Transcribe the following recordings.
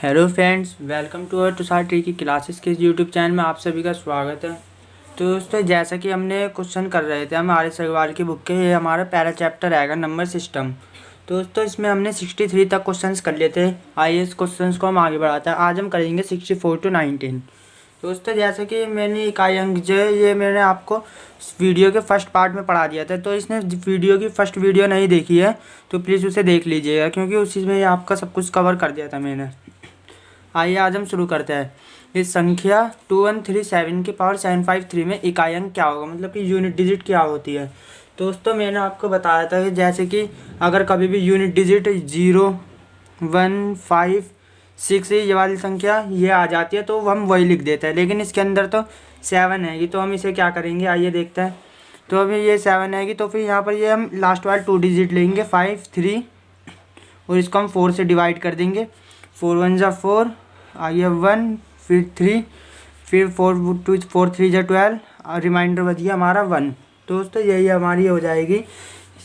Hello friends, welcome to our Tushar tree की classes के YouTube channel में आप सभी का स्वागत है। तो दोस्तों, जैसा कि हमने क्वेश्चन कर रहे थे हम आर.एस. अग्रवाल की बुक के, ये हमारा पहला चैप्टर आएगा नंबर सिस्टम। तो दोस्तों, इसमें हमने 63 तक क्वेश्चंस कर लिए थे। आइए इस क्वेश्चंस को हम आगे बढ़ाते हैं। आज हम करेंगे 64 to 19। दोस्तों, जैसे कि मैंने इकाई अंक जो है ये मैंने आपको वीडियो के फर्स्ट पार्ट में पढ़ा दिया था, तो इसने वीडियो की फर्स्ट वीडियो नहीं देखी है तो प्लीज़ उसे देख लीजिएगा, क्योंकि उसी में आपका सब कुछ कवर कर दिया था मैंने। आइए आज हम शुरू करते हैं। इस संख्या 2137 की पावर 753 में इकाई अंक क्या होगा, मतलब कि यूनिट डिजिट क्या होती है। दोस्तों, मैंने आपको बताया था कि जैसे कि अगर कभी भी यूनिट डिजिट 0, 1, 5, 6 ये वाली संख्या ये आ जाती है तो हम वही लिख देते हैं, लेकिन इसके अंदर तो 7 है, तो हम इसे क्या करेंगे आइए देखते हैं। तो अभी ये 7 है तो फिर यहाँ पर ये हम लास्ट वाले 2 डिजिट लेंगे 5, 3, और इसको हम 4 से डिवाइड कर देंगे। 4 1 जा 4, आइए 1, फिर 3, फिर 4 3 जा 12, और रिमाइंडर बच गया हमारा 1। तो दोस्तों, यही हमारी हो जाएगी,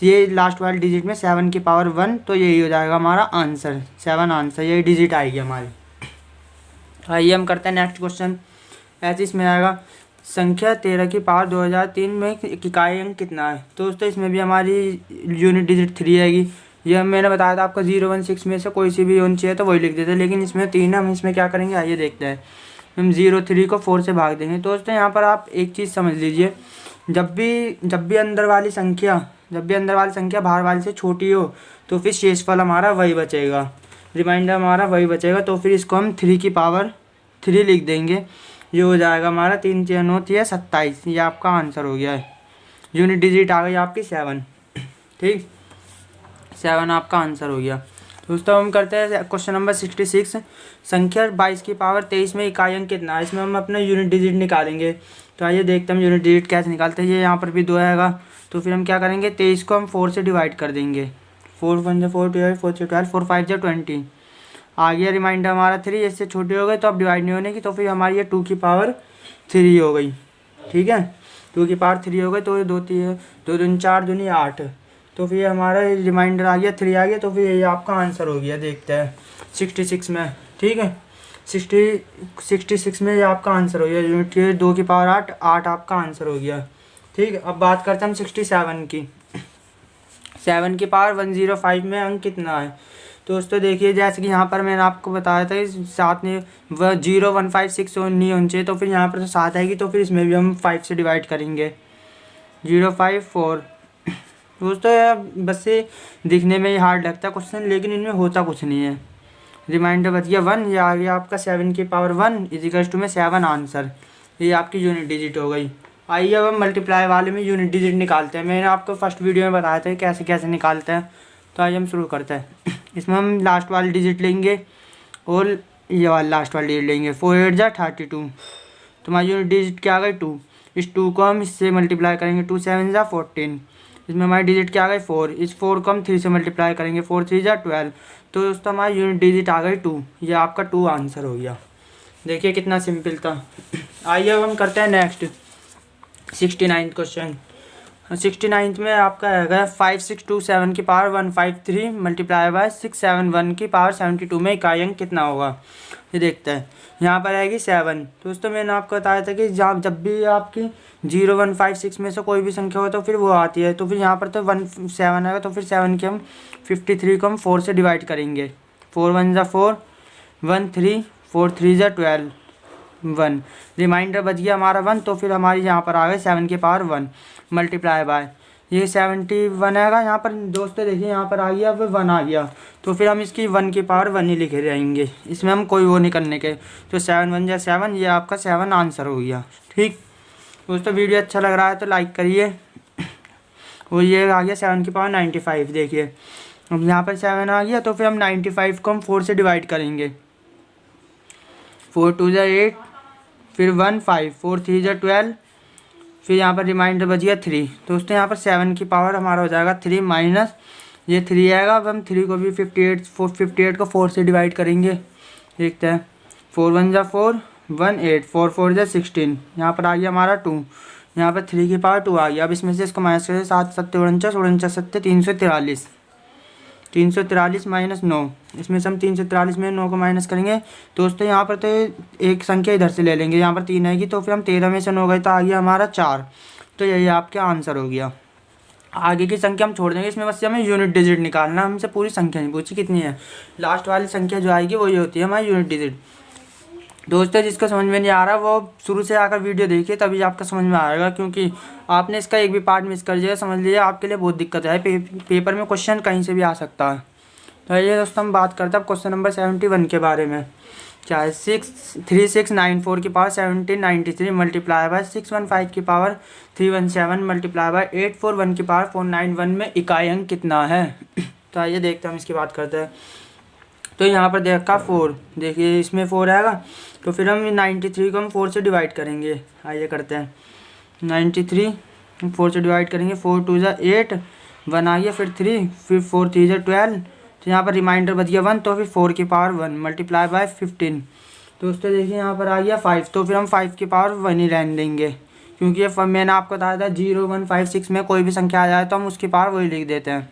ये लास्ट वाले डिजिट में 7 की पावर 1, तो यही हो जाएगा हमारा आंसर। 7 आंसर, यही डिजिट आएगी हमारी। आइए हम करते हैं नेक्स्ट क्वेश्चन। ऐसे इसमें आएगा संख्या 13 की पावर 2003 में इकाई अंक कितना है। तो दोस्तों, इसमें भी हमारी यूनिट डिजिट 3 आएगी। ये मैंने बताया था आपका 0 1 6 में से कोई सी भी यूनिट चाहिए तो वही लिख देते हैं, लेकिन इसमें 3 है। हम इसमें क्या करेंगे आइए देखते हैं। हम 0 3 को 4 से भाग देंगे। तो दोस्तों, यहाँ पर आप एक चीज़ समझ लीजिए, जब भी अंदर वाली संख्या बाहर वाली से छोटी हो तो फिर शेषफल हमारा वही बचेगा, रिमाइंडर हमारा वही बचेगा। तो फिर इसको हम 3 की पावर 3 लिख देंगे। ये हो जाएगा हमारा 3 3 9 3 27। ये आपका आंसर हो गया है। यूनिट डिजिट आ गई आपकी 7। ठीक, 7 आपका आंसर हो गया। दोस्तों, हम करते हैं क्वेश्चन नंबर 66। संख्या 22 की पावर 23 में इकाई अंक कितना है। इसमें हम अपना यूनिट डिजिट निकालेंगे। तो आइए देखते हैं हम यूनिट डिजिट कैसे निकालते हैं। ये यहाँ पर भी 2 आएगा, तो फिर हम क्या करेंगे 23 को हम 4 से डिवाइड कर देंगे। 4 1 जा 4 2 4 3 12, 4 5 जा 20। आ गया रिमाइंडर हमारा 3। इससे छोटे हो गए तो अब डिवाइड नहीं होने की, तो फिर हमारी ये 2 की पावर 3 हो गई। ठीक है, 2 की पावर 3 हो गई, तो ये 2 3 2 दूनी 4 दूनी 8, तो फिर हमारा रिमाइंडर आ गया 3 आ गया। तो फिर ये आपका आंसर हो गया। देखते हैं 66 में। ठीक है, 66 में ये आपका आंसर हो गया। यूनिट 2 की पावर 8 8 आपका आंसर हो गया। ठीक है, अब बात करते हैं हम 67 की। 7 की पावर 105 में अंक कितना है। तो दोस्तों देखिए, जैसे कि यहाँ पर मैंने आपको बताया था कि 7 में 0 1 5 6 नहीं होनी चाहिए, तो फिर यहाँ पर 7 आएगी, तो फिर इसमें भी हम 5 से डिवाइड करेंगे। 0 5 4। दोस्तों, बस से दिखने में ही हार्ड लगता है क्वेश्चन, लेकिन इनमें होता कुछ नहीं है। रिमाइंडर बच गया 1। ये आ गया आपका 7 की पावर 1 इजिकल्स टू में 7 आंसर। ये आपकी यूनिट डिजिट हो गई। आइए अब हम मल्टीप्लाई वाले में यूनिट डिजिट निकालते हैं। मैंने आपको फर्स्ट वीडियो में बताया था कैसे कैसे निकालते हैं। तो आइए हम शुरू करते हैं। इसमें हम लास्ट वाली डिजिट लेंगे और ये वाला लास्ट वाली डिजिट लेंगे। 4 8 जा 32। तो हमारी यूनिट डिजिट क्या आ गई 2। इस 2 को हम इससे मल्टीप्लाई करेंगे। 2 7 जा 14। इसमें हमारी डिजिट क्या आ गई 4। इस 4 को हम 3 से मल्टीप्लाई करेंगे। 4 3 जा 12। तो दोस्तों, हमारी यूनिट डिजिट आ गई 2। ये आपका 2 आंसर हो गया। देखिए कितना सिंपल था। आइए अब हम करते हैं नेक्स्ट 69 क्वेश्चन। 69 में आपका है 5 6 2 7 की पावर 153 मल्टीप्लाई बाय 6 7 1 की पावर 72 में इकाई अंक कितना होगा। ये देखते हैं। यहाँ पर आएगी 7। दोस्तों, मैंने आपको बताया था कि जब भी आपकी 0 1 5 6 में से कोई भी संख्या हो तो फिर वो आती है। तो फिर यहाँ पर तो 1 7 आएगा, तो फिर 7 की हम 53 को हम 4 से डिवाइड करेंगे। 4 1 जा 4, 1 3, 4 3 जा 12, 1। रिमाइंडर बच गया हमारा 1, तो फिर हमारी यहाँ पर आ गई 7 की पावर 1 मल्टीप्लाई बाय ये 71 आएगा। यहाँ पर दोस्तों देखिए, यहाँ पर आ गया अब 1 आ गया, तो फिर हम इसकी 1 की पावर 1 ही लिखे रहेंगे। इसमें हम कोई वो नहीं करने के। तो 7 1 जा 7, ये आपका 7 आंसर हो गया। ठीक दोस्तों, वीडियो अच्छा लग रहा है तो लाइक करिए। और ये आ गया 7 की पावर 95। देखिए अब यहाँ पर 7 आ गया, तो फिर हम 95 को हम 4 से डिवाइड करेंगे। 4 2 जा 8, फिर 1 5, 4 3 जा 12, फिर यहाँ पर रिमाइंडर बच गया 3। दोस्तों, यहाँ पर 7 की पावर हमारा हो जाएगा 3 माइनस ये 3 आएगा। अब हम 3 को भी 58 को 4 से डिवाइड करेंगे। देखते हैं। 4 1 जा 4, 1 8, 4 4 जा 16। यहाँ पर आ गया हमारा 2। यहाँ पर 3 की पावर 2 आ गया। अब इसमें से इसको माइनस करें। 7 7 49 49 7 343। 343 माइनस 9, इसमें से हम 343 में 9 को माइनस करेंगे। दोस्तों यहाँ पर तो एक संख्या इधर से ले लेंगे, यहाँ पर 3 आएगी तो फिर हम 13 में से 9 गए तो आ गया हमारा 4। तो यही आपका आंसर हो गया। आगे की संख्या हम छोड़ देंगे, इसमें बस हमें यूनिट डिजिट निकालना, हमसे पूरी संख्या नहीं पूछी कितनी है। लास्ट वाली संख्या जो आएगी वही होती है हमारी यूनिट डिजिट। दोस्तों जिसको समझ में नहीं आ रहा वो शुरू से आकर वीडियो देखिए, तभी आपका समझ में आएगा, क्योंकि आपने इसका एक भी पार्ट मिस कर दिया समझ लीजिए आपके लिए बहुत दिक्कत है। पेपर में क्वेश्चन कहीं से भी आ सकता है। तो ये दोस्तों हम बात करते हैं क्वेश्चन नंबर 71 के बारे में। क्या है 3694 की पावर 1793 मल्टीप्लाई बाय 615 की पावर 317 मल्टीप्लाई बाय 841 की पावर 491 में इकाई अंक कितना है। तो आइए देखते हैं, हम इसकी बात करते हैं। तो यहाँ पर देखा 4, देखिए इसमें 4 आएगा तो फिर हम 93 को हम 4 से डिवाइड करेंगे। आइए करते हैं 93 4 से डिवाइड करेंगे। 4 2 ज़ा 8, 1 आ गया, फिर 3, फिर 4 3 ज़ा 12, तो यहाँ पर रिमाइंडर बच गया 1, तो फिर 4 की पावर 1 मल्टीप्लाई बाय 15। दोस्तों देखिए यहाँ पर आ गया 5, तो फिर हम 5 की पावर 1 ही रहने देंगे, क्योंकि ये मैंने आपको बताया था 0 1 5 6 में कोई भी संख्या आ जाए तो हम उसकी पावर वही लिख देते हैं।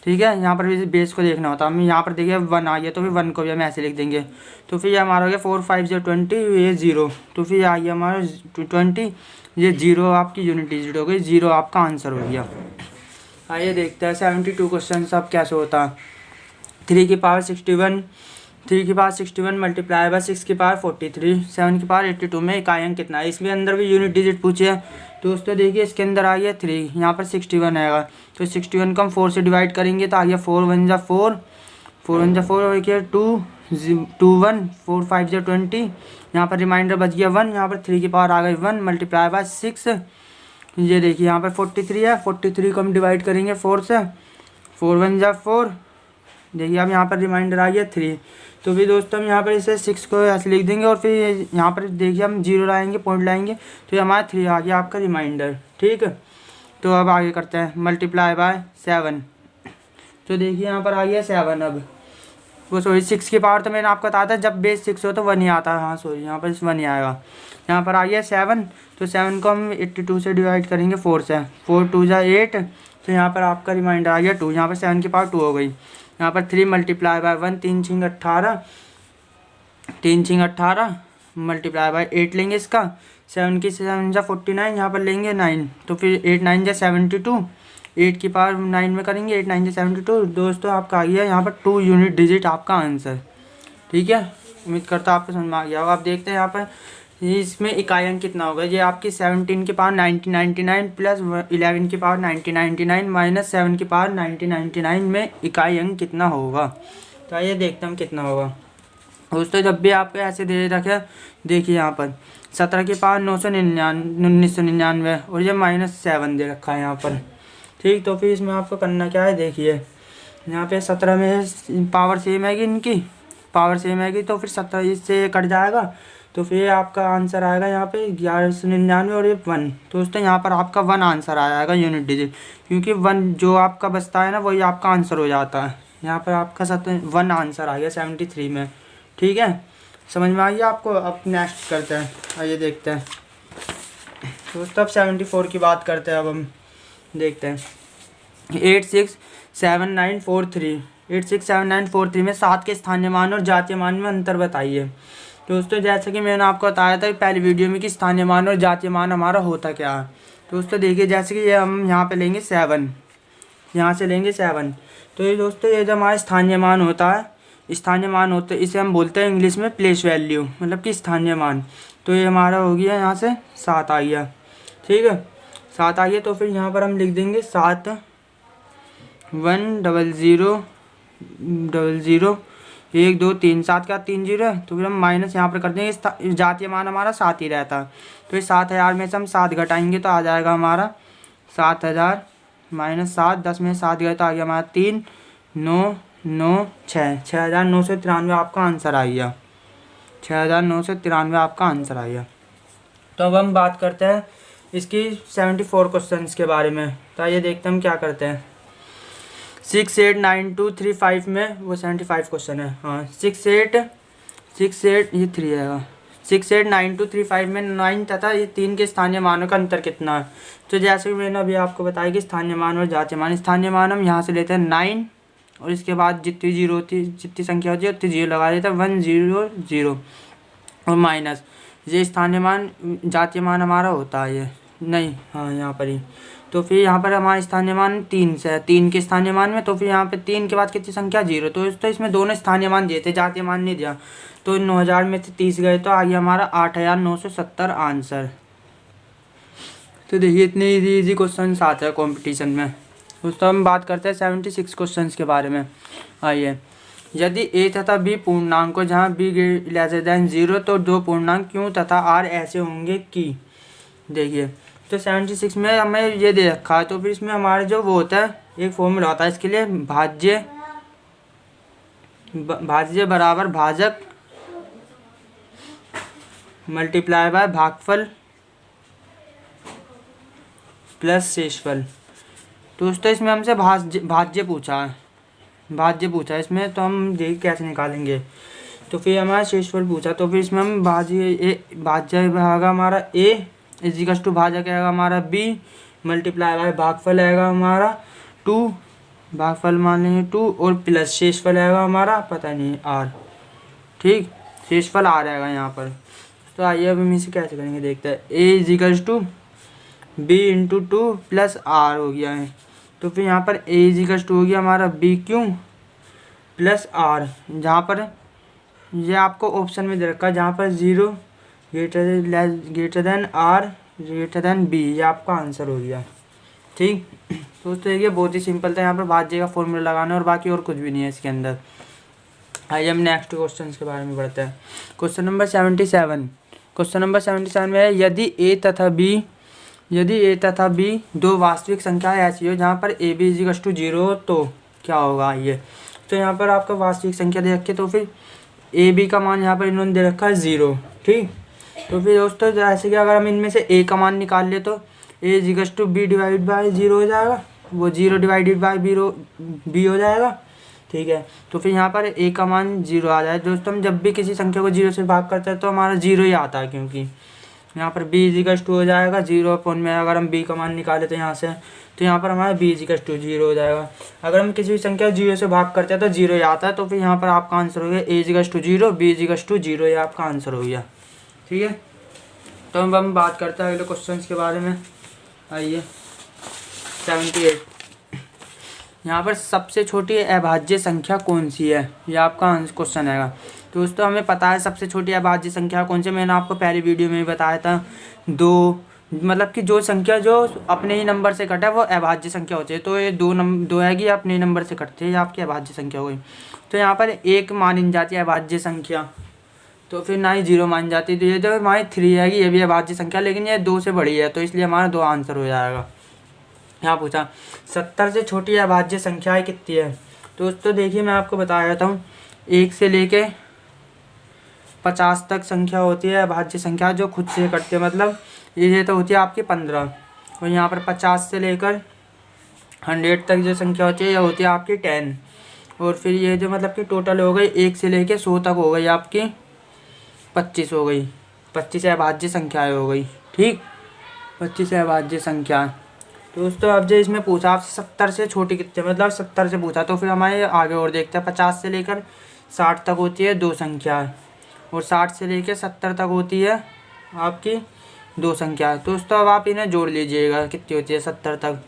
ठीक है, यहाँ पर भी बेस को देखना होता है। हम यहाँ पर देखिए 1 आ गया तो फिर 1 को भी हम ऐसे लिख देंगे। तो फिर ये हमारा हो गया 4 5 0 20, ये 0, तो फिर आ गया हमारा 20, ये 0 आपकी यूनिट डिजिट हो गई, 0 आपका आंसर हो गया। आइए देखते हैं 72 क्वेश्चन सब कैसे होता है। 3 की पावर 61, 3 की पावर 61 मल्टीप्लाई बाय 6 की पावर 43, 7 की पावर 82 में इकाई अंक कितना है। इसमें अंदर भी यूनिट डिजिट पूछे है। दोस्तों देखिए इसके अंदर आ गया 3, यहाँ पर 61 आएगा, तो 61 को हम 4 से डिवाइड करेंगे तो आ गया 4 1 ज़ा 4, 4 1 ज़ा 4 और 2 1, 4 5 ज़ा 20, यहाँ पर रिमाइंडर बच गया 1, यहाँ पर 3 की पावर आ गई 1 मल्टीप्लाई बाय 6। ये देखिए यहाँ पर 43 है, 43 को हम डिवाइड करेंगे 4 से, 4 1 ज़ा 4, देखिए अब यहाँ पर रिमाइंडर आ गया 3। तो फिर दोस्तों हम यहाँ पर इसे 6 को ऐसे लिख देंगे और फिर यहाँ पर देखिए हम 0 लाएंगे, पॉइंट लाएंगे, तो ये हमारा 3 आ गया आपका रिमाइंडर। ठीक है, तो अब आगे करते हैं मल्टीप्लाई बाय 7। तो देखिए यहाँ पर आ गया 7, अब वो सॉरी 6 की पावर तो मैंने आपको बताया था जब बेस 6 हो तो 1 ही आता है। हाँ सॉरी, यहाँ पर 1 ही आएगा। यहाँ पर आ गया 7, तो 7 को हम 82 से डिवाइड करेंगे 4 से, 4 2 ज़ा 8, तो यहाँ पर आपका रिमाइंडर आ गया 2, यहाँ पर 7 की पावर 2 हो गई। यहाँ पर 3 मल्टीप्लाई बाय 1, 3 6 18, 3 6 18 मल्टीप्लाई बाय 8 लेंगे इसका, 7 की 7 जा 49, यहाँ पर लेंगे 9, तो फिर 8 9 जा 72, 8 की पावर 9 में करेंगे, 8 9 जा 72। दोस्तों आपका आ गया यहाँ पर 2 यूनिट डिजिट आपका आंसर। ठीक है, उम्मीद करता हूँ आपको समझ में आ गया होगा। आप देखते हैं यहाँ पर इसमें इकाई अंक कितना होगा। ये आपकी 17 की पावर 1999 प्लस 11 की पावर 1999 माइनस 7 की पावर 1999 में इकाई अंक कितना होगा। तो आइए देखते हैं हम कितना होगा। दोस्तों जब भी आपको ऐसे दे रखे, देखिए यहाँ पर 17 की पावर 1999 और ये -7 दे रखा है यहाँ पर। ठीक, तो फिर इसमें आपको करना क्या है, देखिए यहाँ पे 17 में पावर सेम है कि इनकी पावर सेम है कि, तो फिर 17 इससे कट जाएगा, तो फिर आपका आंसर आएगा यहाँ पे 1199 और ये 1। दोस्तों यहाँ पर आपका 1 आंसर आ जाएगा यूनिट डिजिट, क्योंकि 1 जो आपका बचता है ना वही आपका आंसर हो जाता है। यहाँ पर आपका 1 आंसर आ गया 73 में। ठीक है, समझ में आ गया आपको। अब नेक्स्ट करते हैं, आइए देखते हैं दोस्तों अब 74 की बात करते हैं। अब हम देखते हैं 867943, 867943 में 7 के स्थानीय मान और जातीय मान में अंतर बताइए। दोस्तों जैसे कि मैंने आपको बताया था पहली वीडियो में कि स्थानीय मान और जातीय मान हमारा होता क्या है। दोस्तों देखिए जैसे कि ये हम यहाँ पे लेंगे 7, यहाँ से लेंगे 7, तो ये दोस्तों ये जो हमारा स्थानीय मान होता है, स्थानीय मान होता है, इसे हम बोलते हैं इंग्लिश में प्लेस वैल्यू, मतलब कि स्थानीय मान। तो ये हमारा हो गया यहाँ से 7 आ गया। ठीक है, 7 आ गया, तो फिर यहाँ पर हम लिख देंगे 7 1 0 0 0 1 2 3, 7 का 3 0 है, तो फिर हम माइनस यहाँ पर कर देंगे। जातीय मान हमारा 7 ही रहता है, तो इस 7000 में से हम 7 घटाएंगे तो आ जाएगा हमारा 7000 माइनस 7, 10 में 7 गए तो आ गया हमारा 3 9 9 6, 6993 आपका आंसर आ गया। 6993 आपका आंसर आ गया। तो अब हम बात करते हैं इसकी 74 क्वेश्चन के बारे में। तो आइए देखते हैं हम क्या करते हैं। 689235 में वो 75 क्वेश्चन है। हाँ 68 ये 3 आएगा। 689235 में 9 तथा ये 3 के स्थानीय मानों का अंतर कितना है। तो जैसे कि मैंने अभी आपको बताया कि स्थानीय मान और जातीय मान। स्थानीय मान हम यहाँ से लेते हैं 9 और इसके बाद जितनी जीरो होती जितनी संख्या होती है उतनी जीरो लगा देते हैं, 1 0 0 और माइनस ये स्थानीय मान जातीय मान हमारा होता है ये नहीं, हाँ यहाँ पर ही। तो फिर यहाँ पर हमारा स्थानीय मान 3 से है, 3 के स्थानीय मान में, तो फिर यहाँ पे 3 के बाद कितनी संख्या 0, तो इसमें दोनों स्थानीय मान दिए थे, जातीय मान नहीं दिया। तो 9000 में से 30 गए तो आ गया हमारा 8970 आंसर। तो देखिए इतने इजी क्वेश्चन आते हैं कंपटीशन में। दोस्तों हम बात करते हैं 76 क्वेश्चन के बारे में। आइए, यदि ए तथा बी पूर्णांक को जहाँ बी लेसर देन 0 तो दो पूर्णांक क्यों तथा आर ऐसे होंगे कि। देखिए तो 76 में हमें ये दे रखा है, तो फिर इसमें हमारे जो वो होता है एक फॉर्मूला होता है इसके लिए, भाज्य बराबर भाजक मल्टीप्लाई बाय भागफल प्लस शेषफल। दोस्तों इसमें हमसे भाज्य पूछा है इसमें, तो हम देख कैसे निकालेंगे। तो फिर हमारा शेषफल पूछा, तो फिर इसमें हम भाज्य आएगा हमारा ए इजिकल्स टू भाजक आएगा हमारा बी मल्टीप्लाई बाय भागफल आएगा हमारा 2, भागफल मान लेंगे 2 और प्लस शेषफल आएगा हमारा पता नहीं आर। ठीक, शेषफल आ जाएगा यहाँ पर। तो आइए अब हम इसे कैसे करेंगे देखते हैं। A equals to B into 2 plus R हो गया है, तो फिर यहाँ पर ए इजिकल्स टू हो गया हमारा बी क्यू प्लस आर, जहाँ पर ये आपको ऑप्शन में दे रखा है जहाँ पर 0 greater than R greater than B, ये आपका आंसर हो गया। ठीक, तो देखिए बहुत ही सिंपल था, यहाँ पर भाज्य का फॉर्मूला लगाना और बाकी और कुछ भी नहीं है इसके अंदर। आइए हम नेक्स्ट क्वेश्चन के बारे में बढ़ते हैं। क्वेश्चन नंबर 77 में है, यदि ए तथा बी दो वास्तविक संख्याएं ऐसी हो जहाँ पर ए बी इजिकल्स टू 0 तो क्या होगा। ये तो यहाँ पर आपका वास्तविक संख्या दे रखी है, तो फिर ए बी का मान यहाँ पर इन्होंने दे रखा है 0। ठीक, तो फिर दोस्तों जैसे कि अगर हम इनमें से ए का मान निकाल ले तो A equals to B divide by 0 हो जाएगा, वो 0 डिवाइडेड बाई बी हो जाएगा। ठीक है, तो फिर यहाँ पर ए का मान 0 आ जाए। दोस्तों हम जब भी किसी संख्या को 0 से भाग करते हैं तो हमारा 0 ही आता है, क्योंकि यहाँ पर बी इजिकल्स टू हो जाएगा 0 अपॉन में, अगर हम बी का मान निकाले तो यहाँ से, तो यहाँ पर हमारा बी इजिकल्स टू 0 हो जाएगा। अगर हम किसी भी संख्या 0 से भाग करते हैं तो 0 ही आता है, तो फिर यहाँ पर आपका आंसर हो गया A equals to 0 B equals to 0, ये आपका आंसर हो गया। ठीक है, तो हम बात करते हैं अगले क्वेश्चन के बारे में। आइए 78, यहाँ पर सबसे छोटी अभाज्य संख्या कौन सी है, ये आपका क्वेश्चन आएगा। तो दोस्तों हमें पता है सबसे छोटी अभाज्य संख्या कौन सी, मैंने आपको पहली वीडियो में भी बताया था। दो, मतलब कि जो संख्या जो अपने ही नंबर से कटे वो अभाज्य संख्या होती है। तो ये दो है कि अपने ही नंबर से कटते हैं, ये आपकी अभाज्य संख्या हो गई। तो यहाँ पर 1 मानी जाती है अभाज्य संख्या, तो फिर ना ही 0 मान जाती। तो ये जो हमारी 3 है ये भी अभाज्य संख्या, लेकिन ये 2 से बड़ी है, तो इसलिए हमारा 2 आंसर हो जाएगा। यहाँ पूछा 70 से छोटी अभाज्य संख्याएँ कितनी है। दोस्तों देखिए मैं आपको बता देता हूँ, 1 से लेके 50 तक संख्या होती है अभाज्य संख्या जो खुद से कटती है, मतलब ये तो होती है आपकी 15, और यहाँ पर 50 से लेकर 100 तक जो संख्या होती है यह होती है आपकी 10, और फिर ये जो मतलब कि टोटल हो गई 1 से लेके 100 तक हो गई आपकी 25 हो गई, 25 अभाज्य संख्याएँ हो गई। ठीक, 25 अभाज्य संख्या। दोस्तों अब जो इसमें पूछा आपसे 70 से छोटी कितने, मतलब 70 से पूछा, तो फिर हमारे आगे और देखते हैं। 50 से लेकर 60 तक होती है 2 संख्या, और 60 से लेकर 70 तक होती है आपकी 2 संख्या। दोस्तों अब आप इन्हें जोड़ लीजिएगा कितनी होती है 70 तक।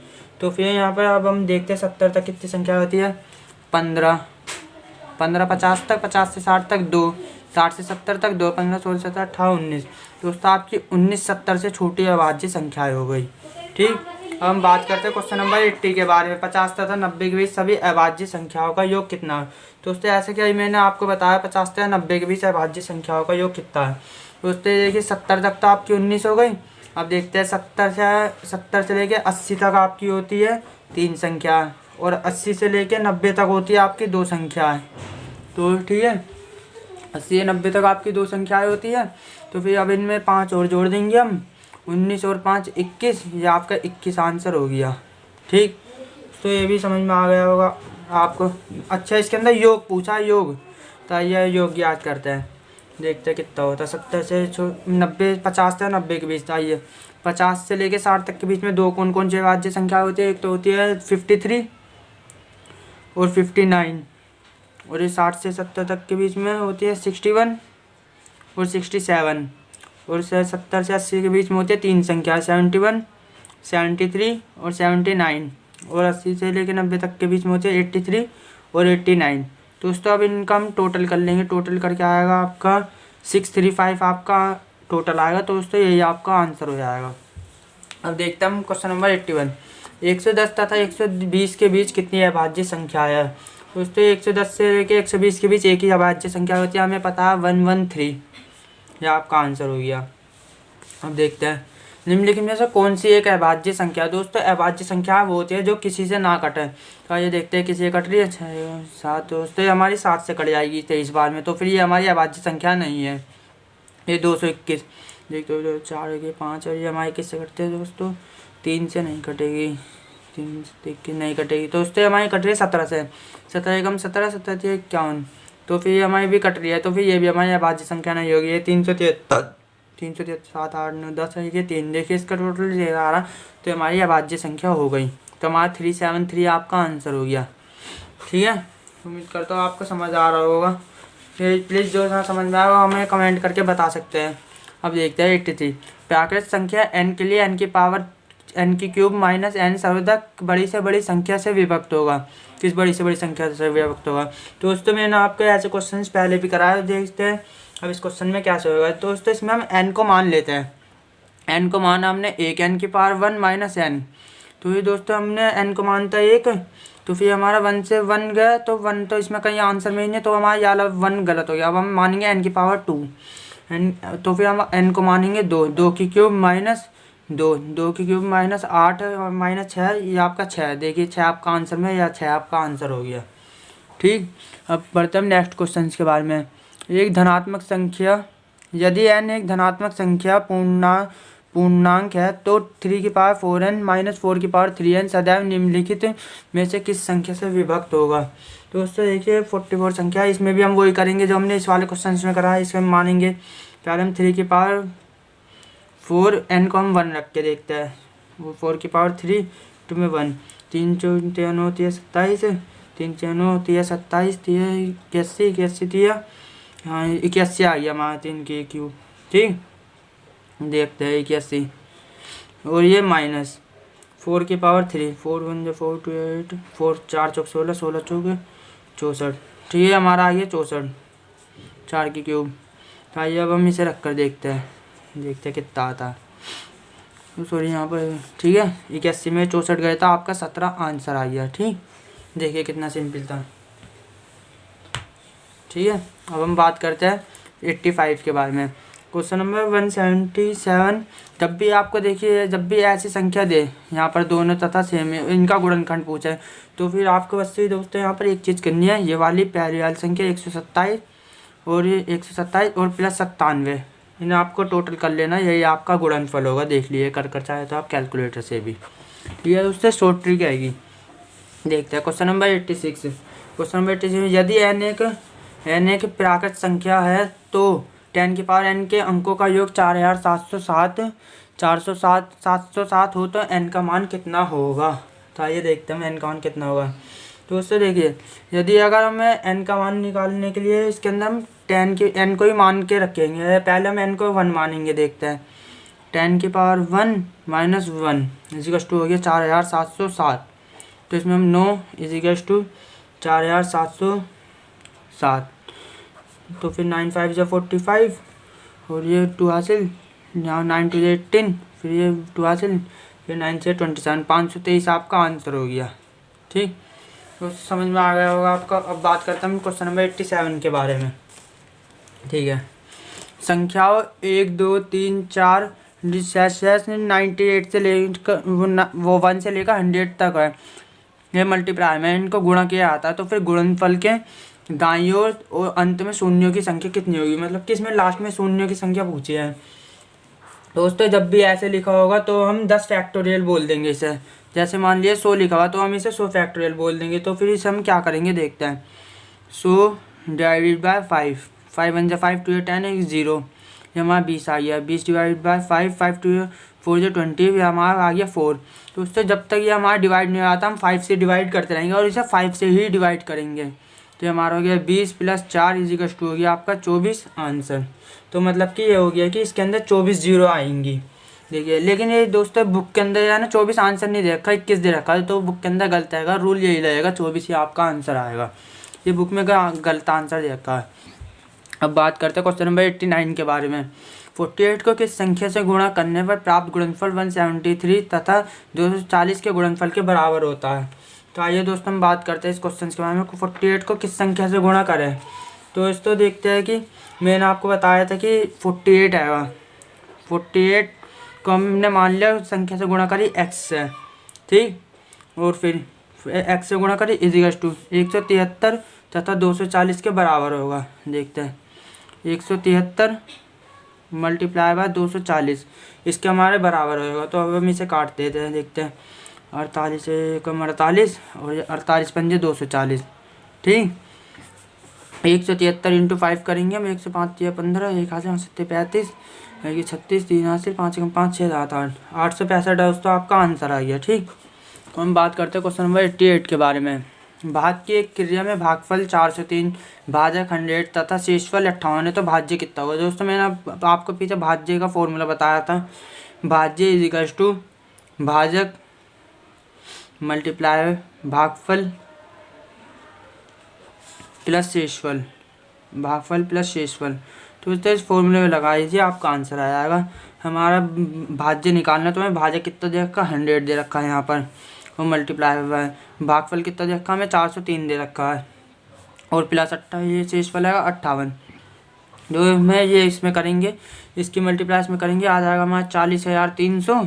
तो फिर यहाँ पर अब हम देखते हैं 70 तक कितनी संख्या होती है, 15, 50 तक, 50 से 60 तक 2, 60 से 70 तक 2, 15, 16, 17, 18, 19। दोस्तों आपकी 19 70 से छोटी अभाज्य संख्याएँ हो गई। ठीक, अब हम बात करते हैं क्वेश्चन नंबर 80 के बारे में। 50 तथा 90 के बीच सभी अभाज्य संख्याओं का योग कितना है। दोस्तों ऐसे क्या मैंने आपको बताया 50 तथा 90 के बीच अभाज्य संख्याओं का योग कितना है। दोस्तों देखिए 70 तक तो आपकी 19 हो गई। अब देखते हैं 70 से लेके 80 तक आपकी होती है 3 संख्या, और 80 से लेके 90 तक होती है आपकी 2 संख्याएँ। तो ठीक है, 80 से 90 तक आपकी 2 संख्याएँ होती है। तो फिर अब इनमें 5 और जोड़ देंगे हम, 19 और 5 21, ये आपका 21 आंसर हो गया। ठीक, तो ये भी समझ में आ गया होगा आपको। अच्छा इसके अंदर योग पूछा, योग, तो आइए योग याद करते हैं, देखते हैं कितना होता है 70 से 90, 50 से 90 के बीच। आइए 50 से लेके 60 तक के बीच में 2 कौन कौन सी अभाज्य संख्या होती है। एक तो होती है 53, और 59, और ये 60 से 70 तक के बीच में होती है 61 और 67, और 70 से 80 के बीच में होती है 3 संख्या 71, 73 और 79, और 80 से लेकर 90 तक के बीच में होती है 83 और 89। दोस्तों अब इनका हम टोटल कर लेंगे, टोटल करके आएगा आपका 635 आपका टोटल आएगा। तो दोस्तों यही आपका आंसर हो जाएगा। अब देखते हैं हम क्वेश्चन नंबर 81। 110 तथा 120 के बीच कितनी अभाज्य संख्या है। दोस्तों 110 से लेकर 120 के बीच एक ही अभाज्य संख्या होती है, हमें पता है 113, यह आपका आंसर हो गया। अब देखते हैं निम्नलिखित में से कौन सी एक अभाज्य संख्या। दोस्तों अभाज्य संख्या वो होती है जो किसी से ना कटे। तो ये देखते हैं किसी से कट रही है 6 7, दोस्तों ये हमारी 7 से कट जाएगी 23 बार में, तो फिर ये हमारी अभाज्य संख्या नहीं है। ये 221, देखते हो 4 के 5, और ये हमारी किससे कटते हैं दोस्तों 3 से नहीं कटेगी, 3 देख के नहीं कटेगी। तो दोस्तों हमारी कट रही है 17 से, 17 एकम 17, 17 51, तो फिर ये हमारी भी कट रही है, तो फिर ये भी हमारी अभाज्य संख्या नहीं होगी। ये 373, 7 8 9 10 ये 3, देखिए इसका टोटल 11, तो हमारी अभाज्य संख्या हो गई। तो हमारा 373 आपका आंसर हो गया। ठीक है, उम्मीद करता हूँ आपको समझ आ रहा होगा। फिर प्लीज़ जो ना समझ में आया वो हमें कमेंट करके बता सकते हैं। अब देखते हैं 83। प्राकृत संख्या n के लिए n की पावर n³ माइनस n सर्वदा बड़ी से बड़ी संख्या से विभक्त होगा। किस बड़ी से बड़ी संख्या से विभक्त होगा। दोस्तों मैंने आपको ऐसे क्वेश्चंस पहले भी कराया, देखते हैं अब इस क्वेश्चन में क्या से होगा। दोस्तों इसमें हम n को मान लेते हैं, n को माना हमने 1 n की पावर 1 माइनस n। तो ये दोस्तों हमने n को मानता है 1, तो फिर हमारा 1 से 1 गया, तो 1 तो इसमें कहीं आंसर में ही नहीं, तो हमारा ये वाला 1 गलत हो गया। अब हम मानेंगे n की पावर 2, तो फिर हम n को मानेंगे 2, 2³ माइनस 2, 2³ माइनस 8 और माइनस 6, ये आपका 6। देखिए 6 आपका आंसर में, या 6 आपका आंसर हो गया। ठीक, अब बढ़ते हम नेक्स्ट क्वेश्चन के बारे में। एक धनात्मक संख्या, यदि n एक धनात्मक संख्या पूर्णांक है तो 3 की पावर 4n माइनस 4 की पावर 3n सदैव निम्नलिखित में से किस संख्या से विभक्त होगा। तो दोस्तों देखिए 44 संख्या, इसमें भी हम वही करेंगे जो हमने इस वाले क्वेश्चन में करा है। इसमें हम मानेंगे पहले हम 3 की पावर 4n को हम 1 रख के देखते हैं, वो 4 की पावर 3 2 में 1, 3 4 9 होती है 27, 3 4 9 होती है 27, 3 81, 81 हाँ 81 आ गया हमारा 3 की क्यूब। ठीक, देखते हैं 81, और ये माइनस 4 की पावर 3, 4 1 4 2 8, 4 4 चौक 16, 16 चौक 64। ठीक है, हमारा आ गया 64, 4 की क्यूब। तो आइए अब हम इसे रख कर देखते हैं कितना आता है। सॉरी यहाँ पर, ठीक है 81 में 64 गया था, आपका 17 आंसर आ गया। ठीक, देखिए कितना सिंपल था। ठीक है, अब हम बात करते हैं 85 के बारे में। Question number 177। जब भी आपको देखिए, जब भी ऐसी संख्या दे यहाँ पर दोनों तथा सेम है, इनका गुणनखंड पूछा है, तो फिर आपको बस से दोस्तों यहाँ पर एक चीज़ करनी है। ये वाली पहली वाली संख्या 127 और ये 127 और प्लस 97, इन्हें आपको टोटल कर लेना, यही आपका गुणनफल होगा। देख लिए कर चाहे तो आप कैलकुलेटर से भी। ठीक है, उससे शॉर्ट ट्रिक आएगी। देखते हैं क्वेश्चन नंबर 86। क्वेश्चन नंबर 86, यदि n एक प्राकृत संख्या है तो 10 की पावर n के अंकों का योग 707 हो तो n का मान कितना होगा। तो आइए देखते हैं n का मान कितना होगा। तो उससे देखिए, यदि अगर हमें n का मान निकालने के लिए इसके अंदर हम n को ही मान के रखेंगे। पहले हम n को 1 मानेंगे। देखते हैं 10 की पावर 1 माइनस 1 इजिकल्स टू हो गया 4707। तो इसमें हम 9 इजिकल्स टू 4707, तो फिर 9 5 जा 45 और ये 2 हासिल, यहाँ 9 2 18, फिर ये 2 हासिल, फिर 9 से 27, 523 आपका आंसर हो गया। ठीक, तो समझ में आ गया होगा आपका। अब बात करता हूँ क्वेश्चन नंबर 87 के बारे में। ठीक है, संख्याओं 1 2 3 4 98 से लेकर वो 1 से लेकर 100 तक है। ये मल्टीप्लाई में इनको गुणा किया जाता है, तो फिर गुणनफल के दाईं ओर और अंत में शून्यों की संख्या कितनी होगी। मतलब कि इसमें लास्ट में शून्यों की संख्या पूछी है। दोस्तों जब भी ऐसे लिखा होगा तो हम 10 फैक्टोरियल बोल देंगे इसे। जैसे मान लिया 100 लिखा हुआ तो हम इसे 100 फैक्टोरियल बोल देंगे। तो फिर इसे हम क्या करेंगे देखते हैं। 100 डिवाइडेड बाय 5, 5 1 जा 5 2 10 1 0, ये हमारा 20 आ गया। 20 डिवाइडेड बाय 5, 5 2 4 जो 20, ये हमारा आ गया 4। तो उससे जब तक ये हमारा डिवाइड नहीं आता हम 5 से डिवाइड करते रहेंगे और इसे 5 से ही डिवाइड करेंगे। तो हमारा हो गया 20 + 4 = हो गया आपका 24 आंसर। तो मतलब कि ये हो गया कि इसके अंदर 24 जीरो आएंगी। देखिए, लेकिन ये दोस्तों बुक के अंदर है ना 24 आंसर नहीं दे रखा, 21 दे रखा है, तो बुक के अंदर गलत आएगा। रूल यही रहेगा, 24 ही आपका आंसर आएगा। ये बुक में गलत आंसर दे रखा है। अब बात करते हैं क्वेश्चन नंबर 89 के बारे में। 48 को किस संख्या से गुणा करने पर प्राप्त गुणनफल 173 तथा 240 के गुणनफल के बराबर होता है। तो आइए दोस्तों हम बात करते हैं इस क्वेश्चन के बारे में। 48 को किस संख्या से गुणा करें। तो दोस्तों देखते हैं कि मैंने आपको बताया था कि 48 आएगा। 48 को हमने मान लिया संख्या से गुणा करी x से, ठीक, और फिर x से गुणा करी = 173 तथा 240 के बराबर होगा। देखते हैं 173 × 240 इसके हमारे बराबर होगा। तो अब हम इसे काट देते हैं। देखते हैं 48 × 48 और 48 × 5 = 240, ठीक। 173 × 5 करेंगे हम। 1 से 5 = 15, 1 हाथ 7 35, 36, 3 हाथ 5 × 5 6 7 8 865 दोस्तों आपका आंसर आ गया, ठीक। तो हम बात करते हैं क्वेश्चन नंबर 88 के बारे में। भाग की एक क्रिया में भागफल 403, भाजक 100 तथा शेषफल 58 है, तो भाज्य कितना होगा। दोस्तों मैंने आपको पीछे भाज्य का फॉर्मूला बताया था। भाज्य = भाजक मल्टीप्लाई भागफल प्लस शेषफल, भागफल प्लस शेषफल। तो इस फॉर्मूले में लगा दीजिए, आपका आंसर आ जाएगा। हमारा भाज्य निकालना, तो हमें भाजक कितना दे रखा है 100 दे रखा है यहाँ पर, और मल्टीप्लाई हुआ है। भागफल कितना दे रखा है हमें 403 दे रखा है, और प्लस 58 ये शेषफल है 58। जो मैं ये इसमें करेंगे, इसकी मल्टीप्लाई इसमें करेंगे, आ जाएगा हमारा 40,300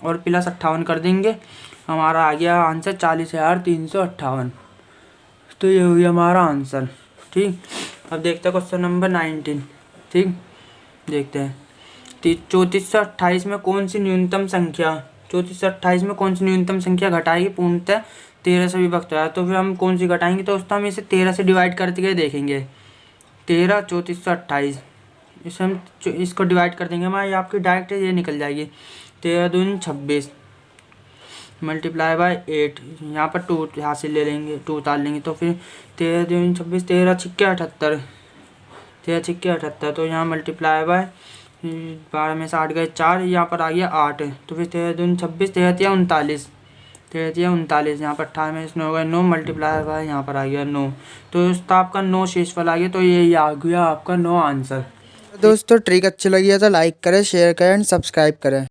और प्लस 58 कर देंगे, हमारा आ गया आंसर 40,358। तो ये हो गया हमारा आंसर, ठीक। अब देखते हैं क्वेश्चन नंबर 19, ठीक। देखते हैं 3428 में कौन सी न्यूनतम संख्या 3428 में कौन सी न्यूनतम संख्या घटाएगी पूर्णतः 13 से विभक्त है। तो फिर हम कौन सी घटाएंगे। तो दोस्तों हम इसे 13 से डिवाइड करके देखेंगे। 13 3428 इसे हम इसको डिवाइड कर देंगे, हमारी आपकी डायरेक्ट ये निकल जाएगी। 13 दूनी 26 मल्टीप्लाई बाय 8, यहाँ पर 2 यहाँ से ले लेंगे, 2 उतार लेंगे। तो फिर 13 दूनी 26, 13 छिक्के 78, 13 छिक्के 78। तो यहाँ मल्टीप्लाई बाय 12 में से 8 गए 4, यहाँ पर आ गया 8। तो फिर 13 दूनी 26, 13 तिया 39, 13 तिया 39, यहाँ पर 18 में इसमें हो गया 9 मल्टीप्लाई बाय यहाँ पर आ गया 9। तो इसका आपका 9 शेषफल आ गया। तो ये आ गया आपका 9 आंसर। दोस्तों ट्रिक अच्छी लगी है तो लाइक करें, शेयर करें एंड सब्सक्राइब करें।